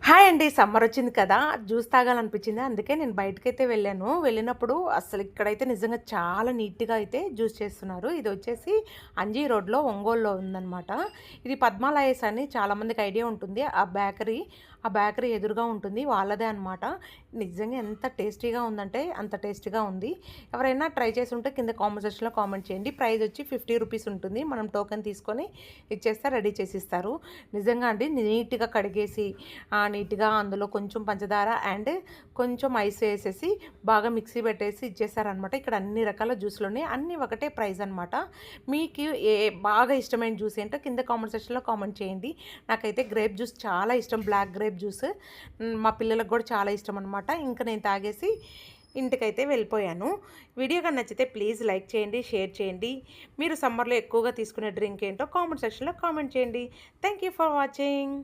Hi అండి. Summer వచ్చింది కదా! జ్యూస్ తాగాలనిపించింది. అందుకే నేను బయటకైతే వెళ్ళాను. వెళ్ళినప్పుడు అసలు ఇక్కడైతే నిజంగా చాలా నీట్‌గా అయితే జ్యూస్ చేస్తున్నారు. ఇది వచ్చేసి అంజీ రోడ్‌లో ఒంగోలులో ఉందనమాట. ఇది పద్మాలయస్ అని చాలామందికి ఐడియా ఉంటుంది. ఆ బేకరీ ఎదురుగా ఉంటుంది. వాళ్ళదే అనమాట. నిజంగా ఎంత టేస్టీగా ఉందంటే అంత టేస్టీగా ఉంది. ఎవరైనా ట్రై చేసి ఉంటే కింద కామెంట్ సెక్షన్‌లో కామెంట్ చేయండి. ప్రైస్ వచ్చి ₹50 ఉంటుంది. మనం టోకెన్ తీసుకొని ఇచ్చేస్తే రెడీ చేసిస్తారు. నిజంగా అండి నీట్‌గా కడిగేసి నీట్‌గా అందులో కొంచెం పంచదార అండ్ కొంచెం ఐస్ వేసేసి బాగా మిక్సీ పెట్టేసి ఇచ్చేసారనమాట. ఇక్కడ అన్ని రకాల జ్యూస్‌లున్నాయి. అన్నీ ఒకటే ప్రైస్ అనమాట. మీకు బాగా ఇష్టమైన జ్యూస్ ఏంటో కింద కామెంట్ సెక్షన్‌లో కామెంట్ చేయండి. నాకైతే గ్రేప్ జ్యూస్ చాలా ఇష్టం. Black grape juice. మా పిల్లలకు కూడా చాలా ఇష్టం అనమాట. ఇంకా నేను తాగేసి ఇంటికైతే వెళ్ళిపోయాను. వీడియో గాని నచ్చితే ప్లీజ్ లైక్ చేయండి, షేర్ చేయండి. మీరు సమ్మర్‌లో ఎక్కువగా తీసుకునే డ్రింక్ ఏంటో కామెంట్ సెక్షన్‌లో కామెంట్ చేయండి. Thank you for watching.